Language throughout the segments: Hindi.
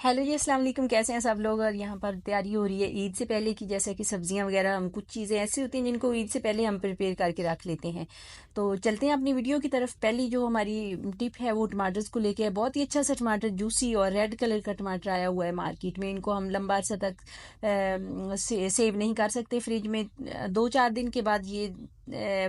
हेलो जी, अस्सलाम वालेकुम। कैसे हैं सब लोग। और यहाँ पर तैयारी हो रही है ईद से पहले की, जैसे कि सब्जियां वगैरह, हम कुछ चीज़ें ऐसी होती हैं जिनको ईद से पहले हम प्रिपेयर करके रख लेते हैं। तो चलते हैं अपनी वीडियो की तरफ। पहली जो हमारी टिप है वो टमाटर्स को लेके है। बहुत ही अच्छा सा टमाटर, जूसी और रेड कलर का टमाटर आया हुआ है मार्केट में। इनको हम लंबा अरसा तक सेव नहीं कर सकते फ्रिज में। 2-4 दिन के बाद ये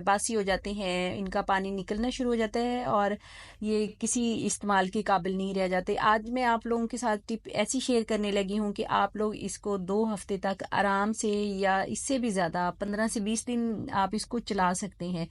बासी हो जाते हैं, इनका पानी निकलना शुरू हो जाता है और ये किसी इस्तेमाल के काबिल नहीं रह जाते। आज मैं आप लोगों के साथ टिप ऐसी शेयर करने लगी हूँ कि आप लोग इसको 2 हफ्ते तक आराम से, या इससे भी ज़्यादा 15 से 20 दिन आप इसको चला सकते हैं।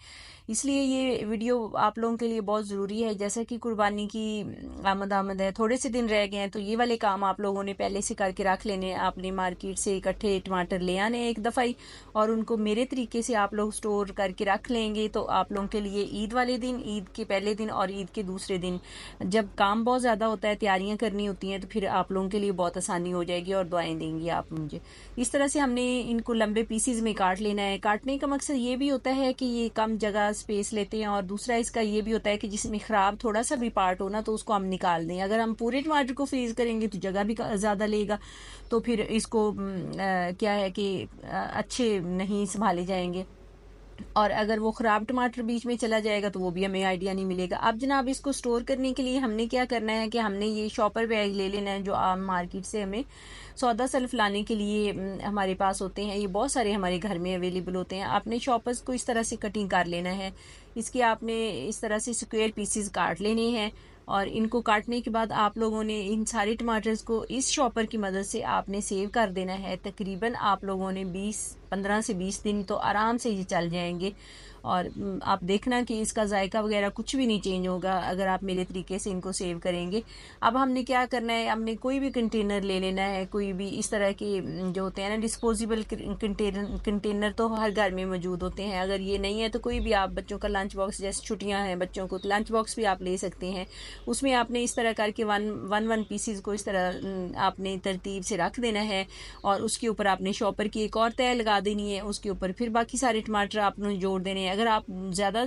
इसलिए ये वीडियो आप लोगों के लिए बहुत ज़रूरी है। जैसा कि कुर्बानी की आमद है, थोड़े से दिन रह गए हैं, तो ये वाले काम आप लोगों ने पहले से करके रख लेने हैं। आपने मार्केट से इकट्ठे टमाटर ले आने एक दफ़ा ही, और उनको मेरे तरीके से आप लोग स्टोर करके रख लेंगे तो आप लोगों के लिए ईद वाले दिन, ईद के पहले दिन और ईद के दूसरे दिन, जब काम बहुत ज़्यादा होता है, तैयारियां करनी होती हैं, तो फिर आप लोगों के लिए बहुत आसानी हो जाएगी और दुआएं देंगी आप मुझे। इस तरह से हमने इनको लंबे पीसीज में काट लेना है। काटने का मकसद ये भी होता है कि ये कम जगह स्पेस लेते हैं, और दूसरा इसका ये भी होता है कि जिसमें ख़राब थोड़ा सा भी पार्ट हो ना, तो उसको हम निकाल दें। अगर हम पूरे टमाटर को फ्रीज़ करेंगे तो जगह भी ज़्यादा लेगा, तो फिर इसको क्या है कि अच्छे नहीं संभाले जाएंगे, और अगर वो ख़राब टमाटर बीच में चला जाएगा तो वो भी हमें आइडिया नहीं मिलेगा। अब जनाब, इसको स्टोर करने के लिए हमने क्या करना है कि हमने ये शॉपर बैग ले लेना है, जो आम मार्केट से हमें सौदा सल्फ लाने के लिए हमारे पास होते हैं। ये बहुत सारे हमारे घर में अवेलेबल होते हैं। आपने शॉपर्स को इस तरह से कटिंग कर लेना है। इसके आपने इस तरह से स्क्वायर पीसेस काट लेने हैं, और इनको काटने के बाद आप लोगों ने इन सारे टमाटर्स को इस शॉपर की मदद से आपने सेव कर देना है। तकरीबन आप लोगों ने 15 से 20 दिन तो आराम से ये चल जाएंगे। और आप देखना कि इसका जायका वगैरह कुछ भी नहीं चेंज होगा अगर आप मेरे तरीके से इनको सेव करेंगे। अब हमने क्या करना है, हमने कोई भी कंटेनर ले लेना है, कोई भी इस तरह के जो होते हैं ना डिस्पोजेबल कंटेनर तो हर घर में मौजूद होते हैं। अगर ये नहीं है तो कोई भी, आप बच्चों का लंच बॉक्स, जैसे छुट्टियां हैं बच्चों को, तो लंच बॉक्स भी आप ले सकते हैं। उसमें आपने इस तरह करके वन पीसीज को इस तरह आपने तरतीब से रख देना है, और उसके ऊपर आपने शॉपर की एक और तय लगा देनी है। उसके ऊपर फिर बाकी सारे टमाटर आपने जोड़ देने हैं। अगर आप ज़्यादा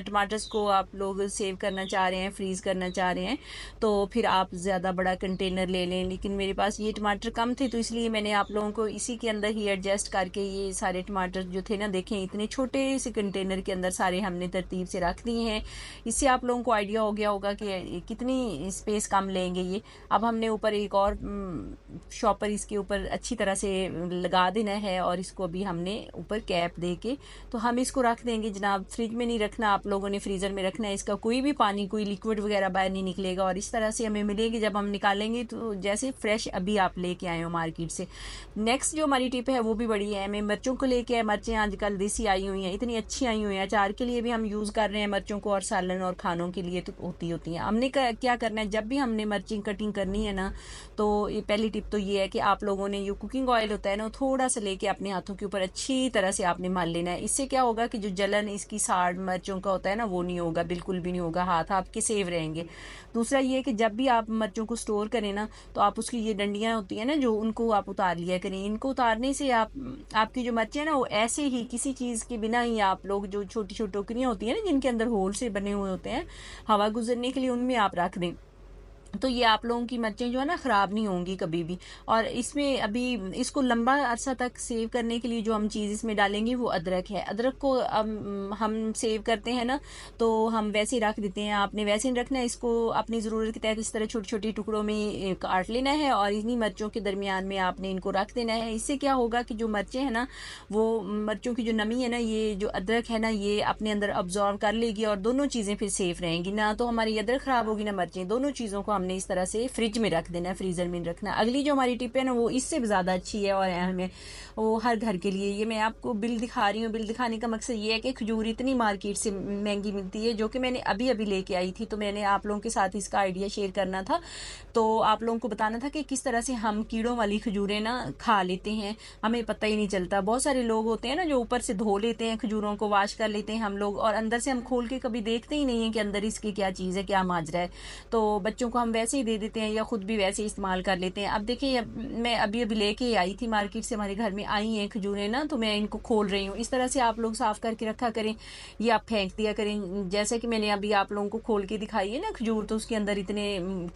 टमाटर्स को आप लोग सेव करना चाह रहे हैं, फ्रीज़ करना चाह रहे हैं, तो फिर आप ज़्यादा बड़ा कंटेनर ले लें। लेकिन मेरे पास ये टमाटर कम थे, तो इसलिए मैंने आप लोगों को इसी के अंदर ही एडजस्ट करके ये सारे टमाटर जो थे ना, देखें इतने छोटे से कंटेनर के अंदर सारे हमने तरतीब से रख दिए हैं। इससे आप लोगों को आइडिया हो गया होगा कि कितनी स्पेस कम लेंगे ये। अब हमने ऊपर एक और शॉपर इसके ऊपर अच्छी तरह से लगा देना है, और इसको भी हमने ऊपर कैप दे के तो हम इसको रख देंगे। जनाब, फ्रिज में नहीं रखना, आप लोगों ने फ्रीज़र में रखना है। इसका कोई भी पानी, कोई लिक्विड वगैरह बाहर नहीं निकलेगा, और इस तरह से हमें मिलेगी जब हम निकालेंगे तो जैसे फ्रेश अभी आप लेके आए हो मार्केट से। नेक्स्ट जो हमारी टिप है वो भी बड़ी है। हमें मिर्चों को लेके, मिर्चें आजकल देसी आई हुई हैं, इतनी अच्छी आई हुई हैं, अचार के लिए भी हम यूज़ कर रहे हैं मिर्चों को, और सालन और खानों के लिए तो होती हैं। हमने क्या करना है, जब भी हमने मिर्ची कटिंग करनी है ना, तो ये पहली टिप तो ये है कि आप लोगों ने जो कुकिंग ऑयल होता है ना, थोड़ा सा लेके अपने हाथों के ऊपर अच्छी तरह से आपने मल लेना है। इससे क्या होगा कि जो जलन इसकी साड़ मिर्चों का होता है ना, वो नहीं होगा, बिल्कुल भी नहीं होगा, हाथ आपके सेव रहेंगे। दूसरा ये है कि जब भी आप मिर्चों को स्टोर करें ना, तो आप उसकी ये डंडियाँ होती हैं ना, जो उनको आप उतार लिया करें। इनको उतारने से आपकी जो मिर्चें हैं ना, वो ऐसे ही किसी चीज़ के बिना ही, आप लोग जो छोटी छोटी टोकरियाँ होती हैं ना, जिनके अंदर होल से बने हुए होते हैं हवा गुजरने के लिए, उनमें आप रख दें। तो ये आप लोगों की मिर्चें जो है ना, ख़राब नहीं होंगी कभी भी। और इसमें अभी इसको लंबा अरसा तक सेव करने के लिए जो हम चीज़ इसमें डालेंगे वो अदरक है। अदरक को हम सेव करते हैं ना, तो हम वैसे ही रख देते हैं। आपने वैसे ही रखना है, इसको अपनी ज़रूरत के तहत इस तरह छोटे छोटे टुकड़ों में काट लेना है, और इन्हीं मिर्चों के दरमियान में आपने इनको रख देना है। इससे क्या होगा कि जो मिर्चें हैं ना, वो मिर्चों की जो नमी है ना, ये जो अदरक है ना, ये अपने अंदर अब्जॉर्व कर लेगी, और दोनों चीज़ें फिर सेफ रहेंगी। ना तो हमारी अदरक ख़राब होगी, ना मिर्चें। दोनों चीज़ों को हमने इस तरह से फ्रिज में रख देना है, फ्रीज़र में रखना। अगली जो हमारी टिप है ना, वो इससे भी ज़्यादा अच्छी है और अहम है, वो हर घर के लिए। ये मैं आपको बिल दिखा रही हूँ। बिल दिखाने का मकसद ये है कि खजूर इतनी मार्केट से महंगी मिलती है, जो कि मैंने अभी अभी लेके आई थी, तो मैंने आप लोगों के साथ इसका आइडिया शेयर करना था। तो आप लोगों को बताना था कि किस तरह से हम कीड़ों वाली खजूरें ना खा लेते हैं, हमें पता ही नहीं चलता। बहुत सारे लोग होते हैं ना, जो ऊपर से धो लेते हैं खजूरों को, वाश कर लेते हैं हम लोग, और अंदर से हम खोल के कभी देखते ही नहीं है कि अंदर इसकी क्या चीज़ है, क्या माजरा है। तो बच्चों को हम वैसे ही दे देते हैं या ख़ुद भी वैसे ही इस्तेमाल कर लेते हैं। अब देखिए मैं अभी अभी लेके आई थी मार्केट से, हमारे घर में आई हैं खजूरें ना, तो मैं इनको खोल रही हूँ। इस तरह से आप लोग साफ़ करके रखा करें, ये आप फेंक दिया करें। जैसे कि मैंने अभी आप लोगों को खोल के दिखाई है ना खजूर, तो उसके अंदर इतने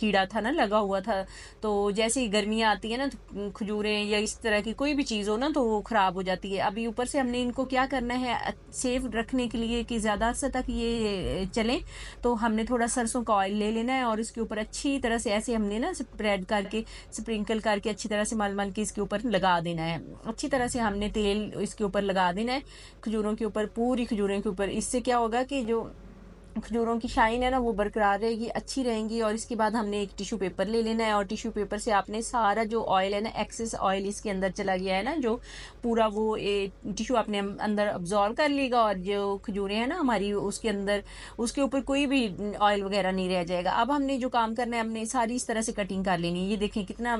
कीड़ा था ना लगा हुआ था। तो जैसे ही गर्मियाँ आती है ना तो खजूरें या इस तरह की कोई भी चीज़ हो ना तो वो ख़राब हो जाती है। अभी ऊपर से हमने इनको क्या करना है सेफ रखने के लिए कि ज़्यादा अर्सा तक ये चलें, तो हमने थोड़ा सरसों का ऑयल ले लेना है और इसके ऊपर अच्छी तरह से ऐसे हमने ना स्प्रेड करके स्प्रिंकल करके अच्छी तरह से मल मल के इसके ऊपर लगा देना है। अच्छी तरह से हमने तेल इसके ऊपर लगा देना है खजूरों के ऊपर, पूरी खजूरों के ऊपर। इससे क्या होगा कि जो खजूरों की शाइन है ना वो बरकरार रहेगी, अच्छी रहेंगी। और इसके बाद हमने एक टिश्यू पेपर ले लेना है और टिश्यू पेपर से आपने सारा जो ऑयल है ना, एक्सेस ऑयल इसके अंदर चला गया है ना, जो पूरा वो टिश्यू आपने अंदर अब्जॉर्व कर लेगा और जो खजूरें हैं ना हमारी उसके अंदर, उसके ऊपर कोई भी ऑयल वगैरह नहीं रह जाएगा। अब हमने जो काम करना है, हमने सारी इस तरह से कटिंग कर लेनी है। ये देखें कितना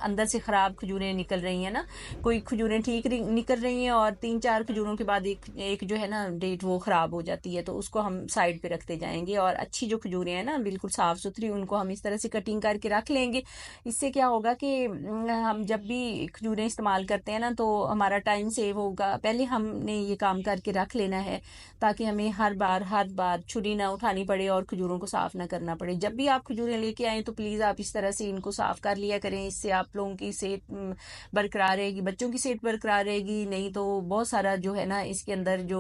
अंदर से ख़राब खजूरें निकल रही हैं ना, कोई खजूरें ठीक निकल रही हैं और 3-4 खजूरों के बाद एक जो है ना डेट वो ख़राब हो जाती है, तो उसको हम साइड पे रखते जाएंगे। और अच्छी जो खजूरें हैं ना बिल्कुल साफ़ सुथरी, उनको हम इस तरह से कटिंग करके रख लेंगे। इससे क्या होगा कि हम जब भी खजूरें इस्तेमाल करते हैं ना तो हमारा टाइम सेव होगा। पहले हमने ये काम करके रख लेना है ताकि हमें हर बार छुरी ना उठानी पड़े और खजूरों को साफ़ ना करना पड़े। जब भी आप खजूरें लेके आएँ तो प्लीज़ आप इस तरह से इनको साफ़ कर लिया करें। इससे आप लोगों की सेहत बरकरार रहेगी, बच्चों की सेहत बरकरार रहेगी। नहीं तो बहुत सारा जो है ना इसके अंदर जो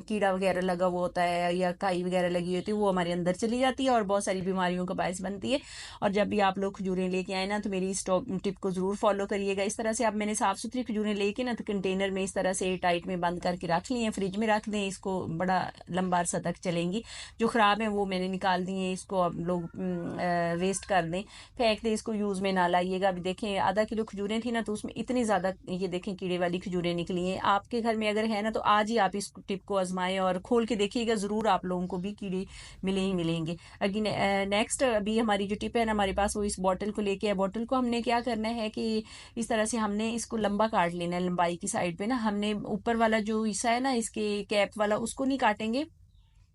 कीड़ा वगैरह लगा हुआ होता है या काई वगैरह लगी होती है वो हमारे अंदर चली जाती है और बहुत सारी बीमारियों का बायस बनती है। और जब भी आप लोग खजूरें लेके आए ना तो मेरी इस टिप को ज़रूर फॉलो करिएगा। इस तरह से आप मैंने साफ़ सुथरी खजूरें लेके ना तो कंटेनर में इस तरह से टाइट में बंद करके रख लिए, फ्रिज में रख दें। इसको बड़ा लंबा अरसा तक चलेंगी। जो ख़राब है वो मैंने निकाल दी है, इसको आप लोग वेस्ट कर दें, फेंक दें, इसको यूज़ में ना लाइएगा। अभी देखें आधा किलो खजूरें थी ना तो उसमें इतनी ज़्यादा ये देखें कीड़े वाली खजूरें निकली हैं। आपके घर में अगर है ना तो आज ही आप इस टिप को आजमाएं और खोल के देखिएगा, ज़रूर आप लोगों को भी कीड़े मिले ही मिलेंगे। अगेन नेक्स्ट अभी हमारी जो टिप है ना हमारे पास, वो इस बॉटल को लेके है। बॉटल को हमने क्या करना है कि इस तरह से हमने इसको लंबा काट लेना है। लंबाई की साइड पे ना हमने ऊपर वाला जो हिस्सा है ना इसके कैप वाला उसको नहीं काटेंगे,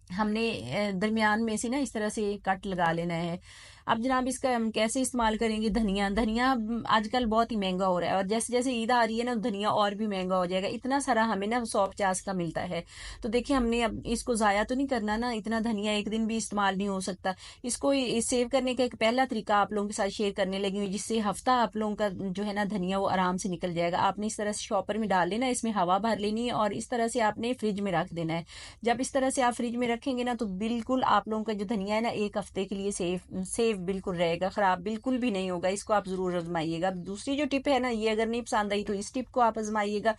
हमने दरमियान में से ना इस तरह से कट लगा लेना है। अब जनाब इसका हम कैसे इस्तेमाल करेंगे? धनिया धनिया आजकल बहुत ही महंगा हो रहा है और जैसे जैसे ईद आ रही है ना धनिया और भी महंगा हो जाएगा। इतना सारा हमें ना 150 का मिलता है। तो देखिए हमने अब इसको ज़ाया तो नहीं करना ना, इतना धनिया एक दिन भी इस्तेमाल नहीं हो सकता। इसको सेव करने का एक पहला तरीका आप लोगों के साथ शेयर करने लगी हुई, जिससे हफ्ता आप लोगों का जो है ना धनिया वो आराम से निकल जाएगा। आपने इस तरह से शॉपर में डाल लेना, इसमें हवा भर लेनी है और इस तरह से आपने फ्रिज में रख देना है। जब इस तरह से आप फ्रिज में रखेंगे ना तो बिल्कुल आप लोगों का जो धनिया है ना एक हफ्ते के लिए सेफ बिल्कुल रहेगा, ख़राब बिल्कुल भी नहीं होगा। इसको आप ज़रूर आजमाइएगा। दूसरी जो टिप है ना ये अगर नहीं पसंद आई तो इस टिप को आप आजमाइएगा।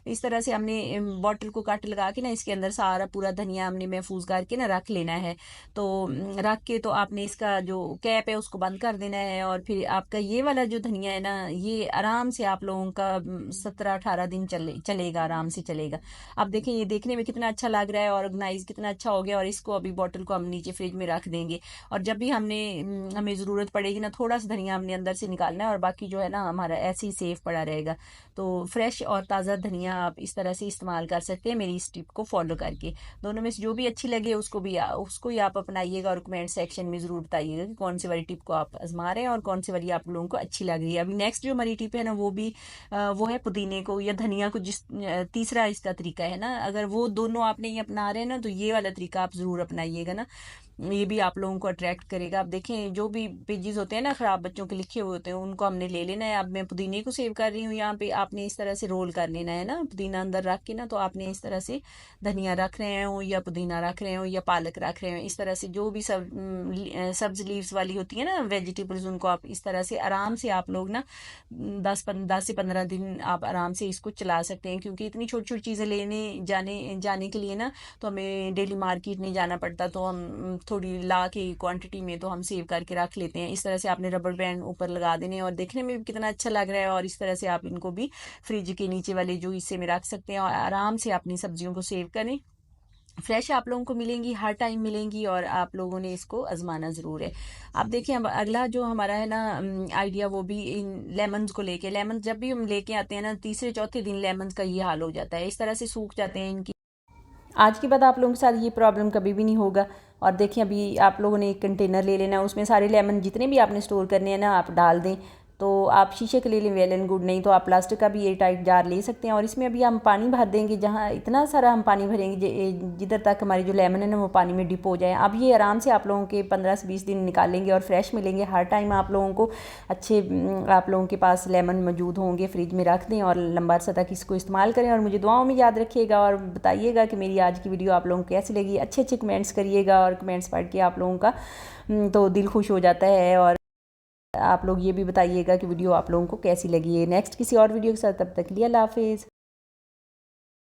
इस तरह से हमने बॉटल को कट लगा के ना इसके अंदर सारा पूरा धनिया हमने महफूज करके ना रख लेना है। तो रख के तो आपने इसका जो कैप है उसको बंद कर देना है और फिर आपका ये वाला जो धनिया है ना ये आराम से आप लोगों का 17-18 दिन चलेगा, आराम से चलेगा। अब देखें ये देखने में कितना अच्छा लग रहा है, ऑर्गेनाइज कितना अच्छा हो गया। और इसको अभी बॉटल को हम नीचे फ्रिज में रख देंगे और जब भी हमें ज़रूरत पड़ेगी ना थोड़ा सा धनिया हमने अंदर से निकालना है और बाकी जो है ना हमारा ऐसे ही सेफ पड़ा रहेगा। तो फ्रेश और ताज़ा धनिया आप इस तरह से इस्तेमाल कर सकते हैं मेरी इस टिप को फॉलो करके। दोनों में से जो भी अच्छी लगे उसको ही आप अपनाइएगा और कमेंट सेक्शन में ज़रूर बताइएगा कि कौन सी वाली टिप को आप आजमा रहे हैं और कौन सी वाली आप लोगों को अच्छी लग रही है। अभी नेक्स्ट जो हमारी टिप है ना वो है पुदीने को या धनिया को, तीसरा इसका तरीका है ना, अगर वो दोनों आप नहीं अपना रहे हैं ना तो ये वाला तरीका आप ज़रूर अपनाइएगा ना, ये भी आप लोगों को अट्रैक्ट करेगा। आप देखें जो भी पेजेस होते हैं ना ख़राब बच्चों के लिखे हुए होते हैं उनको हमने ले लेना है। अब मैं पुदीने को सेव कर रही हूँ यहाँ पे, आपने इस तरह से रोल कर लेना है ना पुदीना अंदर रख के ना, तो आपने इस तरह से धनिया रख रहे हो या पुदीना रख रहे हो या पालक रख रहे हो, इस तरह से जो भी सब्ज लीव्स वाली होती है ना वेजिटेबल्स, उनको आप इस तरह से आराम से आप लोग ना 10 से 15 दिन आप आराम से इसको चला सकते हैं। क्योंकि इतनी छोटी छोटी चीज़ें लेने जाने के लिए ना तो हमें डेली मार्केट नहीं जाना पड़ता, तो हम थोड़ी ला के क्वांटिटी में तो हम सेव करके रख लेते हैं। इस तरह से आपने रबर बैंड ऊपर लगा देने और देखने में भी कितना अच्छा लग रहा है। और इस तरह से आप इनको भी फ्रिज के नीचे वाले जो हिस्से में रख सकते हैं और आराम से अपनी सब्जियों को सेव करें। फ्रेश आप लोगों को मिलेंगी, हर टाइम मिलेंगी और आप लोगों ने इसको आजमाना ज़रूर है। आप देखिए अगला जो हमारा है ना आइडिया वो भी इन लेमन्स को लेके। लेमन जब भी हम लेके आते हैं ना तीसरे चौथे दिन लेमन्स का ये हाल हो जाता है, इस तरह से सूख जाते हैं इनकी। आज के बाद आप लोगों के साथ ये प्रॉब्लम कभी भी नहीं होगा। और देखिए अभी आप लोगों ने एक कंटेनर ले लेना है, उसमें सारे लेमन जितने भी आपने स्टोर करने हैं ना आप डाल दें। तो आप शीशे के ले लें वेल एंड गुड, नहीं तो आप प्लास्टिक का भी एयर टाइट जार ले सकते हैं। और इसमें अभी हम पानी भर देंगे, जहाँ इतना सारा हम पानी भरेंगे जिधर तक हमारी जो लेमन है ना वो पानी में डिप हो जाए। अब ये आराम से आप लोगों के 15 से 20 दिन निकालेंगे और फ्रेश मिलेंगे हर टाइम आप लोगों को। अच्छे आप लोगों के पास लेमन मौजूद होंगे, फ्रिज में रख दें और लंबा अरसा तक इसको इस्तेमाल करें। और मुझे दुआओं में याद रखिएगा और बताइएगा कि मेरी आज की वीडियो आप लोगों को कैसी लगी। अच्छे अच्छे कमेंट्स करिएगा और कमेंट्स पढ़ के आप लोगों का तो दिल खुश हो जाता है। और आप लोग ये भी बताइएगा कि वीडियो आप लोगों को कैसी लगी है। नेक्स्ट किसी और वीडियो के साथ, तब तक के लिए अल्लाह हाफिज़।